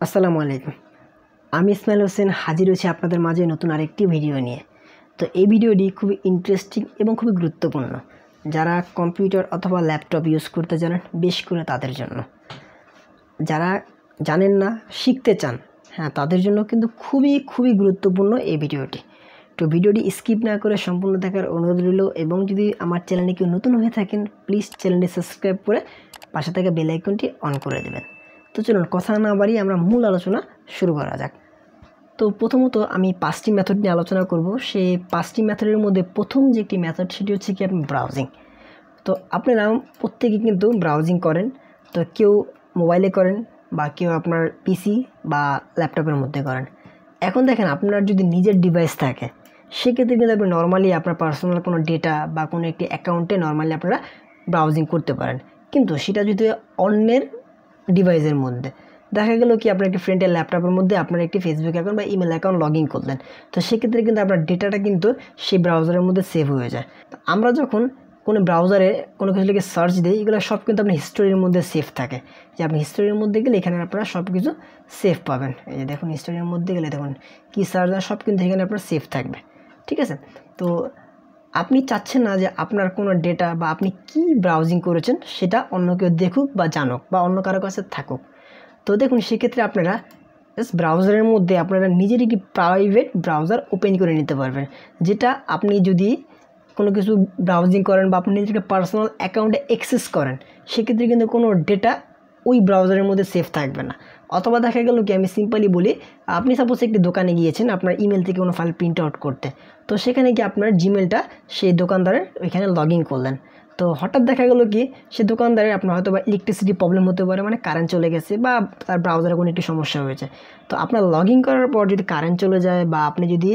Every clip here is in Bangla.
আসসালামু আলাইকুম। আমি ইসমাইল হোসেন হাজির হয়েছি আপনাদের মাঝে নতুন আরেকটি ভিডিও নিয়ে। তো এই ভিডিওটি খুবই ইন্টারেস্টিং এবং খুবই গুরুত্বপূর্ণ, যারা কম্পিউটার অথবা ল্যাপটপ ইউজ করতে জানেন, বেশ করে তাদের জন্য। যারা জানেন না, শিখতে চান, তাদের জন্য কিন্তু খুবই গুরুত্বপূর্ণ এই ভিডিওটি। তো ভিডিওটি স্কিপ না করে সম্পূর্ণ দেখার অনুরোধ রইল, এবং যদি আমার চ্যানেলে কেউ নতুন হয়ে থাকেন, প্লিজ চ্যানেলটি সাবস্ক্রাইব করে পাশে থাকা বেল আইকনটি অন করে দেবেন। তো চলুন কথা না বাড়িয়ে আমরা মূল আলোচনা শুরু করা যাক। তো প্রথমত আমি 5টি মেথড নিয়ে আলোচনা করব। সেই 5টি মেথডের মধ্যে প্রথম যে একটি মেথড, সেটি হচ্ছে কি আপনি ব্রাউজিং। তো আপনারা প্রত্যেকে কিন্তু ব্রাউজিং করেন, তো কেউ মোবাইলে করেন বা কেউ আপনার পিসি বা ল্যাপটপের মধ্যে করেন। এখন দেখেন, আপনার যদি নিজের ডিভাইস থাকে, সেক্ষেত্রে কিন্তু আপনি নর্মালি আপনার পার্সোনাল কোনো ডেটা বা কোনো একটি অ্যাকাউন্টে নর্মালি আপনারা ব্রাউজিং করতে পারেন। কিন্তু সেটা যদি অন্যের ডিভাইসের মধ্যে দেখা গেল কি, আপনার একটি ফ্রেন্ডের ল্যাপটপের মধ্যে আপনার একটি ফেসবুক অ্যাকাউন্ট বা ইমেল অ্যাকাউন্ট লগ ইন করলেন, তো সেক্ষেত্রে কিন্তু আপনার ডেটাটা কিন্তু সেই ব্রাউজারের মধ্যে সেভ হয়ে যায়। তো আমরা যখন কোনো ব্রাউজারে কোনো কিছু লিখে সার্চ দিই, এগুলো সব কিন্তু আপনার হিস্টোরির মধ্যে সেভ থাকে। যে আপনি হিস্টোরির মধ্যে গেলে এখানে আপনারা সব কিছু সেভ পাবেন। এই যে দেখুন, হিস্টোরির মধ্যে গেলে দেখুন কী সার্চ, সব কিন্তু এখানে আপনার সেভ থাকবে। ঠিক আছে? তো আপনি চাচ্ছেন না যে আপনার কোনো ডেটা বা আপনি কি ব্রাউজিং করেছেন সেটা অন্য কেউ দেখুক বা জানুক বা অন্য কারো কাছে থাকুক। তো দেখুন, সেক্ষেত্রে আপনারা ব্রাউজারের মধ্যে আপনারা নিজের একটি প্রাইভেট ব্রাউজার ওপেন করে নিতে পারবেন, যেটা আপনি যদি কোনো কিছু ব্রাউজিং করেন বা আপনি নিজেকে পার্সোনাল অ্যাকাউন্টে অ্যাক্সেস করেন, সেক্ষেত্রে কিন্তু কোনো ডেটা ওই ব্রাউজারের মধ্যে সেভ থাকবে না। অথবা দেখা গেল কি, আমি সিম্পলি বলি, আপনি সাপোজ একটি দোকানে গিয়েছেন আপনার ইমেল থেকে কোনো ফাইল প্রিন্ট আউট করতে, তো সেখানে কি আপনার জিমেলটা সেই দোকানদারের ওইখানে লগ ইন করলেন। তো হঠাৎ দেখা গেলো কি, সে দোকানদারের আপনার হয়তো বা ইলেকট্রিসিটি প্রবলেম হতে পারে, মানে কারেন্ট চলে গেছে বা তার ব্রাউজারে কোনো একটি সমস্যা হয়েছে। তো আপনার লগ ইন করার পর যদি কারেন্ট চলে যায় বা আপনি যদি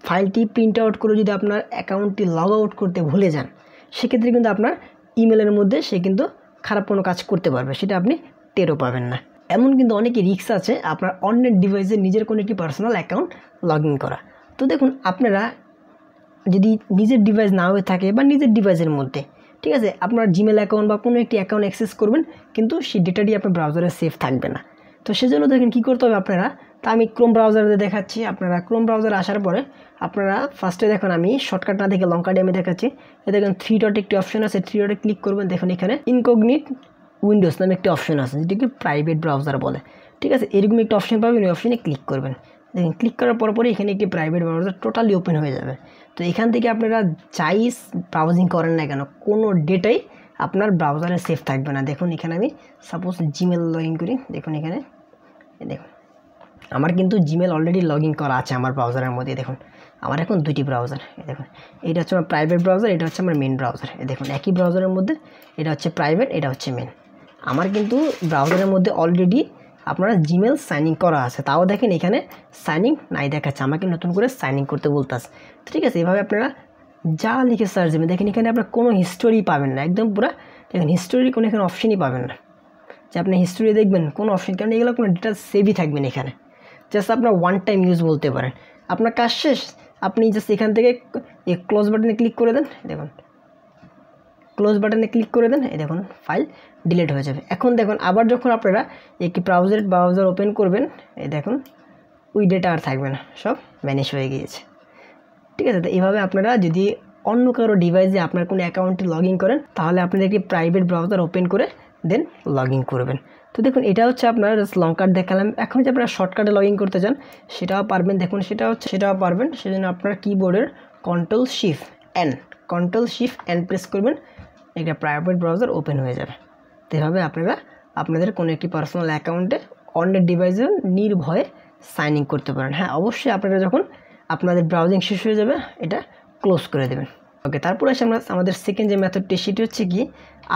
ফাইলটি প্রিন্ট আউট করে যদি আপনার অ্যাকাউন্টটি লগ আউট করতে ভুলে যান, সেক্ষেত্রে কিন্তু আপনার ইমেলের মধ্যে সে কিন্তু খারাপ কোনো কাজ করতে পারবে, সেটা আপনি টেরও পাবেন না। এমন কিন্তু অনেকই রিস্ক আছে আপনার অন্যের ডিভাইসে নিজের কোনো একটি পার্সোনাল অ্যাকাউন্ট লগ ইন করা। তো দেখুন, আপনারা যদি নিজের ডিভাইস না হয়ে থাকে বা নিজের ডিভাইসের মধ্যে, ঠিক আছে, আপনার জিমেল অ্যাকাউন্ট বা কোনো একটি অ্যাকাউন্ট অ্যাক্সেস করবেন, কিন্তু সেই ডেটাটি আপনার ব্রাউজারে সেভ থাকবে না। তো সেজন্য দেখেন কী করতে হবে আপনারা। তা আমি ক্রোম ব্রাউজারে দেখাচ্ছি। আপনারা ক্রোম ব্রাউজারে আসার পরে আপনারা ফার্স্টে দেখুন, আমি শর্টকাট না দেখে লং কাটে আমি দেখাচ্ছি। দেখুন 3 ডট একটি অপশন আছে, 3 ডটে ক্লিক করবেন। দেখুন এখানে ইনকগনিট উইন্ডোজ নামে একটি অপশন আছে, যেটিকে প্রাইভেট ব্রাউজার বলে। ঠিক আছে, এরকম একটি অপশন পাবেন, ওই অপশনে ক্লিক করবেন। দেখুন ক্লিক করার পরে এখানে একটি প্রাইভেট ব্রাউজার টোটালি ওপেন হয়ে যাবে। তো এখান থেকে আপনারা যাই ব্রাউজিং করেন না কেন, কোনো ডেটাই আপনার ব্রাউজারে সেভ থাকবে না। দেখুন এখানে আমি সাপোজ জিমেল লগ ইন করি। দেখুন এখানে দেখুন আমার কিন্তু জিমেল অলরেডি লগ ইন করা আছে আমার ব্রাউজারের মধ্যে। দেখুন আমার এখন 2টি ব্রাউজার। দেখুন এইটা হচ্ছে আমার প্রাইভেট ব্রাউজার, এটা হচ্ছে আমার মেন ব্রাউজার। দেখুন একই ব্রাউজারের মধ্যে এটা হচ্ছে প্রাইভেট, এটা হচ্ছে মেন। আমার কিন্তু ব্রাউজারের মধ্যে অলরেডি আপনারা জিমেল সাইন ইন করা আছে, তাও দেখেন এখানে সাইন ইন নাই দেখাচ্ছে, আমাকে নতুন করে সাইন ইন করতে বলতেছে। ঠিক আছে, এভাবে আপনারা যা লিখে সার্চ দেবেন, দেখেন এখানে আপনার কোনো হিস্টোরি পাবেন না, একদম পুরো দেখেন হিস্টোরি কোনো এখানে অপশনই পাবেন না যে আপনি হিস্টোরি দেখবেন কোনো অপশন, কারণ এগুলো কোনো ডেটা সেভই থাকবেন এখানে। জাস্ট আপনার ওয়ান টাইম ইউজ বলতে পারেন। আপনার কাজ শেষ, আপনি জাস্ট এখান থেকে এই ক্লোজ বাটনে ক্লিক করে দেন। দেখুন ক্লোজ বাটনে ক্লিক করে দেন, এই দেখুন ফাইল ডিলিট হয়ে যাবে। এখন দেখুন আবার যখন আপনারা একটি ব্রাউজার ওপেন করবেন, এই দেখুন ওই ডেটা আর থাকবে না, সব ম্যানেজ হয়ে গিয়েছে। ঠিক আছে, তো এইভাবে আপনারা যদি অন্য কারো ডিভাইসে আপনার কোনো অ্যাকাউন্টে লগ ইন করেন, তাহলে আপনাদের একটি প্রাইভেট ব্রাউজার ওপেন করে দেন লগ ইন করবেন। তো দেখুন এটা হচ্ছে আপনার জাস্ট লং কাট দেখালাম। এখন যদি আপনারা শর্টকাটে লগ ইন করতে চান, সেটাও পারবেন। দেখুন সেটাও পারবেন। সেজন্য আপনার কিবোর্ডের কন্ট্রোল শিফট এন প্রেস করবেন, একটা প্রাইভেট ব্রাউজার ওপেন হয়ে যাবে। তো এভাবে আপনারা আপনাদের কোনো একটি পার্সোনাল অ্যাকাউন্টে অন্যের ডিভাইসে নির্ভয়ে সাইন ইন করতে পারেন। হ্যাঁ, অবশ্যই আপনারা যখন আপনাদের ব্রাউজিং শেষ হয়ে যাবে, এটা ক্লোজ করে দেবেন। ওকে, তারপরে আসে আমাদের সেকেন্ড যে মেথডটি, সেটি হচ্ছে কি,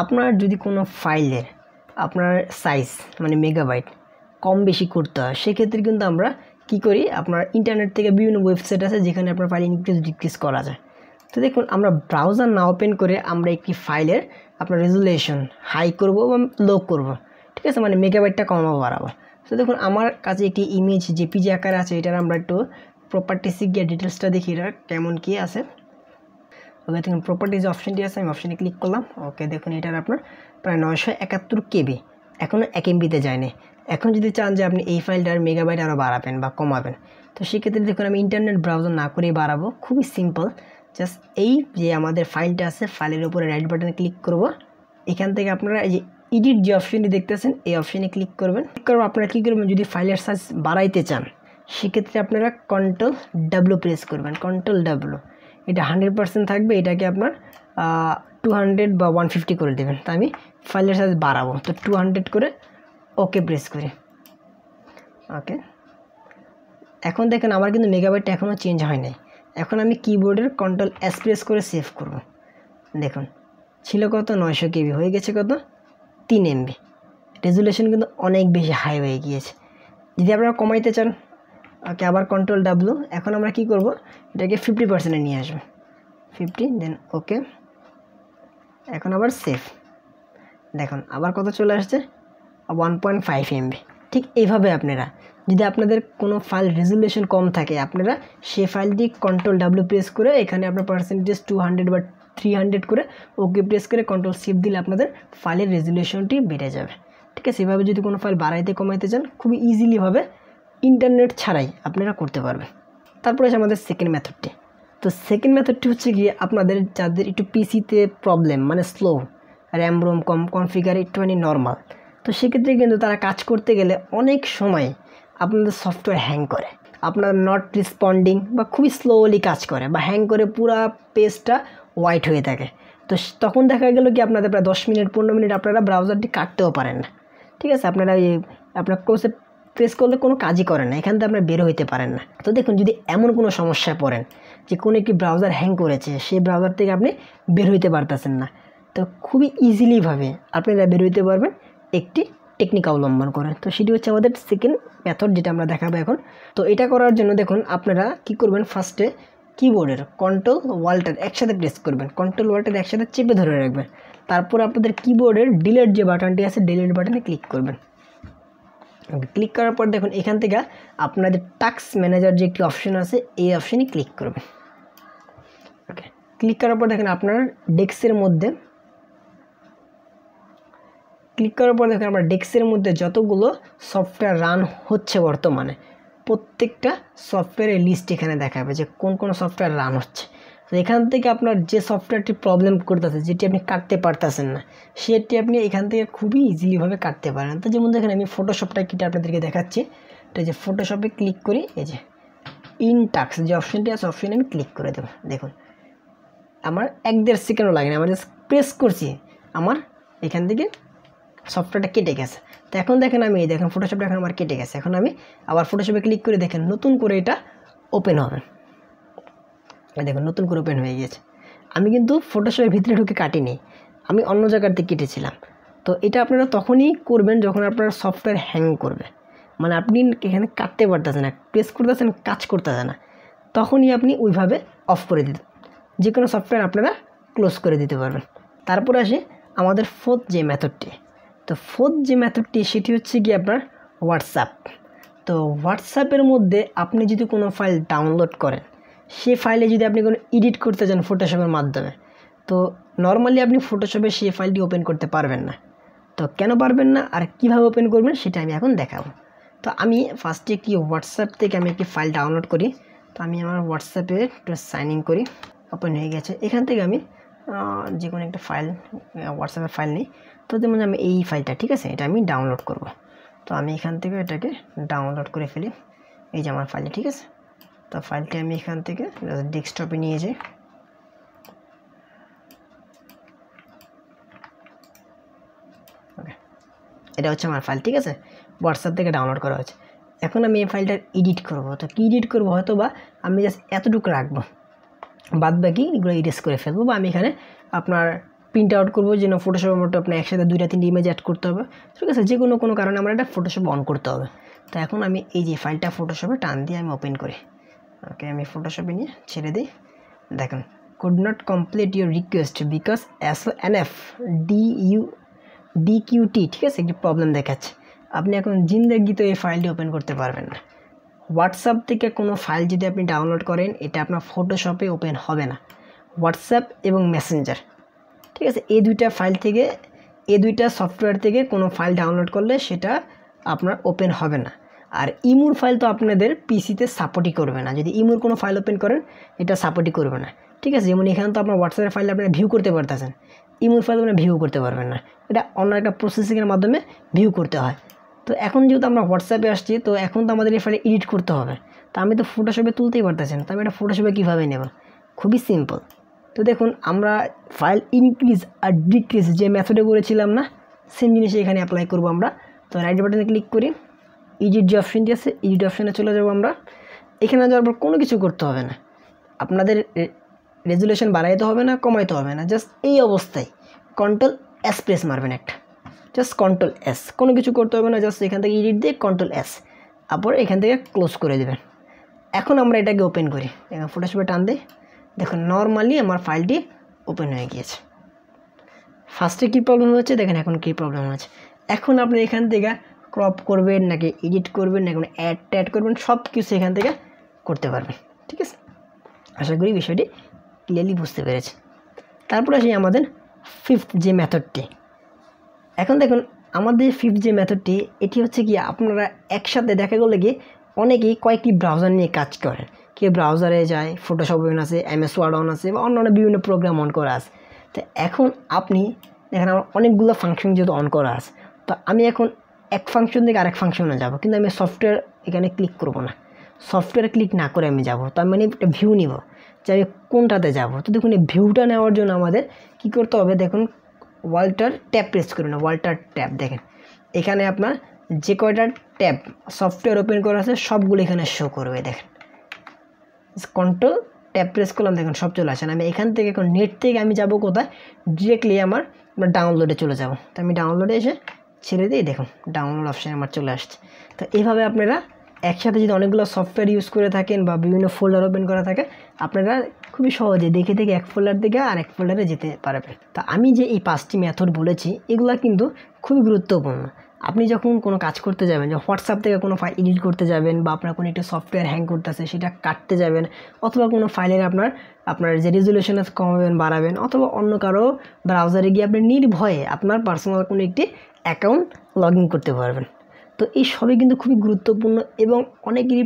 আপনার যদি কোনো ফাইলের আপনার সাইজ মানে মেগাবাইট কম বেশি করতে হয়, সেক্ষেত্রে কিন্তু আমরা কি করি, আপনার ইন্টারনেট থেকে বিভিন্ন ওয়েবসাইট আছে যেখানে আপনার ফাইল ইনক্রিজ ডিক্রিজ করা যায়। তো দেখুন আমরা ব্রাউজার না ওপেন করে আমরা একটি ফাইলের আপনার রেজুলেশন হাই করব বা লো করব। ঠিক আছে, মানে মেগাবাইটটা কমাবো বাড়াবো। তো দেখুন আমার কাছে একটি ইমেজ জেপিজি আকারে আছে, এটার আমরা একটু প্রপার্টিসে গিয়ে ডিটেলসটা দেখি এটা কেমন কি আছে। ওকে, দেখুন প্রপার্টিজ অপশনটি আছে, আমি অপশনে ক্লিক করলাম। ওকে, দেখুন এটার আপনার প্রায় 971 KB, এখনও 1 MB-তে যায়নি। এখন যদি চান যে আপনি এই ফাইলটার মেগাবাইট আরও বাড়াবেন বা কমাবেন, তো সেক্ষেত্রে দেখুন আমি ইন্টারনেট ব্রাউজার না করেই বাড়াবো। খুবই সিম্পল, জাস্ট এই যে আমাদের ফাইলটা আছে ফাইলের উপরে রাইট বাটনে ক্লিক করব। এখান থেকে আপনারা এই যে এডিট যে অপশনটি দেখতেছেন এই অপশনে ক্লিক করবেন। ক্লিক করব আপনারা কী করবেন, যদি ফাইলের সাইজ বাড়াইতে চান সেক্ষেত্রে আপনারা Ctrl+W প্রেস করবেন। Ctrl+W, এটা 100% থাকবে, এটাকে আপনার 200 বা 150 করে দেবেন। তো আমি ফাইলের সাইজ বাড়াবো, তো 200 করে ওকে প্রেস করি। ওকে, এখন দেখেন আমার কিন্তু মেগাবাইটটা এখনও চেঞ্জ হয় নাই। এখন আমি কিবোর্ডের Ctrl+S প্রেস করে সেভ করব। দেখুন ছিল কত 900 KB, হয়ে গেছে কত 3 MB। রেজুলেশন কিন্তু অনেক বেশি হাই হয়ে গিয়েছে। যদি আপনারা কমাইতে চান ওকে আবার Ctrl+W। এখন আমরা কি করব, এটাকে 50%-এ নিয়ে আসবো, 50, দেন ওকে। এখন আবার সেভ, দেখুন আবার কত চলে আসছে 1.5 MB। ঠিক এইভাবে আপনারা যদি আপনাদের কোনো ফাইল রেজুলেশন কম থাকে আপনারা সেই ফাইলটি Ctrl+W প্রেস করে এখানে আপনার পার্সেন্টেজ 200 বা 300 করে ওকে প্রেস করে Ctrl+C দিলে আপনাদের ফাইলের রেজুলেশনটি বেড়ে যাবে। ঠিক আছে, এভাবে যদি কোনো ফাইল বাড়াইতে কমাইতে চান খুবই ইজিলিভাবে ইন্টারনেট ছাড়াই আপনারা করতে পারবেন। তারপরে আছে আমাদের সেকেন্ড মেথডটি। তো সেকেন্ড মেথডটি হচ্ছে গিয়ে আপনাদের যাদের একটু পিসিতে প্রবলেম, মানে স্লো, র্যাম রোম কম, কনফিগার একটুখানি নর্মাল, তো সেক্ষেত্রে কিন্তু তারা কাজ করতে গেলে অনেক সময় আপনাদের সফটওয়্যার হ্যাং করে, আপনার নট রেসপন্ডিং বা খুবই স্লোলি কাজ করে বা হ্যাং করে পুরো পেজটা হোয়াইট হয়ে থাকে। তো তখন দেখা গেল কি আপনাদের প্রায় 10 মিনিট 15 মিনিট আপনারা ব্রাউজারটি কাটতেও পারেন না। ঠিক আছে, আপনারা আপনার ক্লোজে প্রেস করলে কোনো কাজই করে না, এখান থেকে আপনারা বের হইতে পারেন না। তো দেখুন যদি এমন কোনো সমস্যায় পড়েন যে কোনো একটি ব্রাউজার হ্যাং করেছে, সেই ব্রাউজার থেকে আপনি বের হইতে পারতেছেন না, তো খুবই ইজিলিভাবে আপনারা বের হইতে পারবেন একটি টেকনিক অবলম্বন করে। তো সেটি হচ্ছে আমাদের সেকেন্ড মেথড, যেটা আমরা দেখাবো এখন। তো এটা করার জন্য দেখুন আপনারা কি করবেন, ফার্স্টে কিবোর্ডের Ctrl+Alt একসাথে প্রেস করবেন, Ctrl+Alt একসাথে চেপে ধরে রাখবেন। তারপর আপনাদের কিবোর্ডের ডিলিট যে বাটনটি আছে ডিলিট বাটনে ক্লিক করবেন। ক্লিক করার পর দেখুন এখান থেকে আপনাদের টাস্ক ম্যানেজার যে একটি অপশন আছে এই অপশনে ক্লিক করবেন। ওকে, ক্লিক করার পর দেখেন আপনার ডেস্কের মধ্যে আমরা ডেস্কের মধ্যে যতগুলো সফটওয়্যার রান হচ্ছে বর্তমানে প্রত্যেকটা সফটওয়্যারের লিস্ট এখানে দেখাবে যে কোন কোন সফটওয়্যার রান হচ্ছে। তো এখান থেকে আপনার যে সফটওয়্যারটি প্রবলেম করতেছে, যেটি আপনি কাটতে পারতেছেন না, সেটি আপনি এখান থেকে খুবই ইজিলিভাবে কাটতে পারেন। তো যেমন দেখেন আমি ফটোশপটা কেটে আপনাদেরকে দেখাচ্ছি। এটা যে ফটোশপে ক্লিক করি, এই যে ইন টাস্ক যে অপশনটি আছে অপশনে আমি ক্লিক করে দেবো। দেখুন আমার 1-1.5 সেকেন্ডও লাগে না, আমার জাস্ট প্রেস করছি, আমার এখান থেকে সফটওয়্যারটা কেটে গেছে। তো এখন দেখেন আমি দেখেন ফটোশপটা এখন আমার কেটে গেছে। এখন আমি আবার ফটোশপে ক্লিক করে দেখেন নতুন করে এটা ওপেন হবে। দেখুন নতুন করে ওপেন হয়ে গিয়েছে। আমি কিন্তু ফটোশপের ভিতরে ঢুকে কাটিনি, আমি অন্য জায়গাতে কেটেছিলাম। তো এটা আপনারা তখনই করবেন যখন আপনার সফটওয়্যার হ্যাং করবে, মানে আপনি এখানে কাটতে পারতেছেন না, প্রেস করতেছেন কাজ করতেছে না, তখনই আপনি ওইভাবে অফ করে দিতে, যে কোনো সফটওয়্যার আপনারা ক্লোজ করে দিতে পারবেন। তারপরে আসে আমাদের ফোর্থ যে মেথডটি। তো ফোর্থ যে মেথডটি সেটি হচ্ছে কি আপনার হোয়াটসঅ্যাপ। তো হোয়াটসঅ্যাপের মধ্যে আপনি যদি কোনো ফাইল ডাউনলোড করেন, সেই ফাইলে যদি আপনি কোনো এডিট করতে চান ফটোশপের মাধ্যমে, তো নর্মালি আপনি ফটোশপে সেই ফাইলটি ওপেন করতে পারবেন না। তো কেন পারবেন না আর কিভাবে ওপেন করবেন সেটা আমি এখন দেখাবো। তো আমি ফার্স্টে কি হোয়াটসঅ্যাপ থেকে আমি একটি ফাইল ডাউনলোড করি। তো আমি আমার হোয়াটসঅ্যাপে একটু সাইন ইন করি, ওপেন হয়ে গেছে। এখান থেকে আমি যে কোনো একটা ফাইল হোয়াটসঅ্যাপের ফাইল নিই। তো যেমন আমি এই ফাইলটা, ঠিক আছে, এটা আমি ডাউনলোড করব। তো আমি এখান থেকে এটাকে ডাউনলোড করে ফেলি, এই যে আমার ফাইলটা, ঠিক আছে। তো ফাইলটি আমি এখান থেকে ডেস্কটপে নিয়ে যাই। ওকে, এটা হচ্ছে আমার ফাইল, ঠিক আছে, হোয়াটসঅ্যাপ থেকে ডাউনলোড করা হয়েছে। এখন আমি এই ফাইলটা এডিট করব। তো কী এডিট করবো, হয়তো বা আমি জাস্ট এতটুকু রাখবো, বাদ বাকি এগুলো ইরেজ করে ফেলবো, বা আমি এখানে আপনার প্রিন্ট আউট করবো, যেন ফটোশপের মতো আপনার একসাথে 2-3 ইমেজ অ্যাড করতে হবে, ঠিক আছে, যে কোনো কারণে আমার এটা ফটোশপ অন করতে হবে। তো এখন আমি এই যে ফাইলটা ফটোশপে টান দিয়ে আমি ওপেন করি। ওকে, আমি ফটোশপে নিয়ে ছেড়ে দিই। দেখুন could not complete your request because SNF DQT, ঠিক আছে, একটি প্রবলেম দেখাচ্ছে। আপনি এখন জিন্দেগিতে এই ফাইলটি ওপেন করতে পারবেন না। হোয়াটসঅ্যাপ থেকে কোনো ফাইল যদি আপনি ডাউনলোড করেন, এটা আপনার ফটোশপে ওপেন হবে না। হোয়াটসঅ্যাপ এবং মেসেঞ্জার, ঠিক আছে, এই দুইটা ফাইল থেকে, এই দুইটা সফটওয়্যার থেকে কোনো ফাইল ডাউনলোড করলে সেটা আপনার ওপেন হবে না। আর ইমুর ফাইল তো আপনাদের পিসিতে সাপোর্টই করবে না। যদি ইমুর কোনো ফাইল ওপেন করেন এটা সাপোর্টই করবে না, ঠিক আছে। যেমন এখানে তো আপনার হোয়াটসঅ্যাপের ফাইল আপনারা ভিউ করতে পারতেছেন, ইমুর ফাইল আপনারা ভিউ করতে পারবেন না, এটা অন্য একটা প্রসেসিংয়ের মাধ্যমে ভিউ করতে হয়। তো এখন যেহেতু আমরা হোয়াটসঅ্যাপে আসছি, তো এখন তো আমাদের এই ফাইলে এডিট করতে হবে। তো আমি তো ফটোশপে তুলতেই পারতেছি না, তো আমি এটা ফটোশপে কীভাবে নেব? খুবই সিম্পল। তো দেখুন আমরা ফাইল ইনক্রিজ আর ডিক্রিজ যে মেথডে করেছিলাম না, সেম জিনিস এখানে অ্যাপ্লাই করব আমরা। তো রাইট বাটনে ক্লিক করি, এডিট যে অপশনটি আছে এডিট অপশনে চলে যাব আমরা। এখানে যাওয়ার পর কোনো কিছু করতে হবে না, আপনাদের রেজুলেশন বাড়াইতে হবে না, কমাইতে হবে না, জাস্ট এই অবস্থায় কন্ট্রোল এস প্রেস মারবেন একটা, জাস্ট কন্ট্রোল এস, কোনো কিছু করতে হবে না, জাস্ট এখান থেকে এডিট দিয়ে কন্ট্রোল এস, তারপর এখান থেকে ক্লোজ করে দেবেন। এখন আমরা এটাকে ওপেন করি, এখন ফটোশপে টান দিই, দেখুন নর্মালি আমার ফাইলটি ওপেন হয়ে গিয়েছে। ফার্স্টে কী প্রবলেম হচ্ছে দেখেন, এখন কী প্রবলেম হচ্ছে। এখন আপনি এখান থেকে ক্রপ করবেন নাকি এডিট করবেন নাকি অ্যাড করবেন, সব কিছু এখান থেকে করতে পারবেন, ঠিক আছে। আশা করি বিষয়টি ক্লিয়ারলি বুঝতে পেরেছি। তারপরে আসি আমাদের ফিফথ যে মেথডটি। এখন দেখুন আমাদের ফিফথ যে মেথডটি, এটি হচ্ছে কি আপনারা একসাথে দেখা গেলে কি অনেকেই কয়েকটি ব্রাউজার নিয়ে কাজ করেন, কেউ ব্রাউজারে যায়, ফটোশপ অন আছে, MS ওয়ার্ড অন আছে, বা অন্যান্য বিভিন্ন প্রোগ্রাম অন করা আছে। তো এখন আপনি দেখেন আমার অনেকগুলো ফাংশন যেহেতু অন করা আছে, তো আমি এখন এক ফাংশন থেকে আরেক ফাংশনে যাব, কিন্তু আমি সফটওয়্যার এখানে ক্লিক করব না, সফটওয়্যারে ক্লিক না করে আমি যাব। তো আমি মানে একটা ভিউ নিব যে আমি কোনটাতে যাব। তো দেখুন এই ভিউটা নেওয়ার জন্য আমাদের কী করতে হবে, দেখুন ওয়াল্টার ট্যাব প্রেস করুন, ওয়াল্টার ট্যাব। দেখেন এখানে আপনার যে কয়টা ট্যাব সফটওয়্যার ওপেন করা আছে সবগুলো এখানে শো করবে। দেখেন কন্ট্রোল ট্যাব প্রেস করলাম, দেখুন সব চলে আসেন। আমি এখান থেকে এখন নেট থেকে আমি যাব কোথায়, ডিরেক্টলি আমার ডাউনলোডে চলে যাব। তো আমি ডাউনলোডে এসে ছেড়ে দিই, দেখুন ডাউনলোড অপশান আমার চলে আসছে। তো এইভাবে আপনারা একসাথে যদি অনেকগুলো সফটওয়্যার ইউজ করে থাকেন বা বিভিন্ন ফোল্ডার ওপেন করা থাকে, আপনারা খুবই সহজে দেখে দেখে এক ফোল্ডার থেকে আরেক ফোল্ডারে যেতে পারবেন। তা আমি যে এই 5টি মেথড বলেছি এগুলো কিন্তু খুবই গুরুত্বপূর্ণ। আপনি যখন কোনো কাজ করতে যাবেন, যে হোয়াটসঅ্যাপ থেকে কোনো ফাইল এডিট করতে যাবেন, বা আপনার কোনো একটা সফটওয়্যার হ্যাং করতেছে সেটা কাটতে যাবেন, অথবা কোনো ফাইলের আপনার যে রেজুলেশন কমাবেন বাড়াবেন, অথবা অন্য কারো ব্রাউজারে গিয়ে আপনি নির্ভয়ে আপনার পার্সোনাল কোনো একটি অ্যাকাউন্ট লগ ইন করতে পারবেন। তো এই সবই কিন্তু খুবই গুরুত্বপূর্ণ, এবং অনেকেরই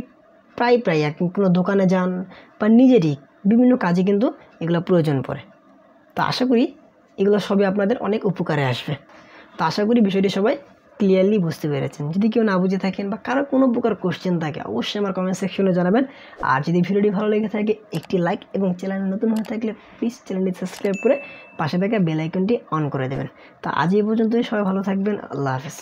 প্রায় আর কি কোনো দোকানে যান বা নিজেরই বিভিন্ন কাজে কিন্তু এগুলো প্রয়োজন পড়ে। তো আশা করি এগুলো সবই আপনাদের অনেক উপকারে আসবে। তো আশা করি বিষয়টি সবাই ক্লিয়ারলি বুঝতে পেরেছেন। যদি কেউ না বুঝে থাকেন বা কারো কোনো প্রকার কোশ্চেন থাকে অবশ্যই আমার কমেন্ট সেকশনে জানাবেন। আর যদি ভিডিওটি ভালো লেগে থাকে একটি লাইক, এবং চ্যানেলে নতুন হয়ে থাকলে প্লিজ চ্যানেলটি সাবস্ক্রাইব করে পাশে থাকা বেল আইকনটি অন করে দেবেন। তো আজ এই পর্যন্তই, সবাই ভালো থাকবেন, আল্লাহ হাফেজ।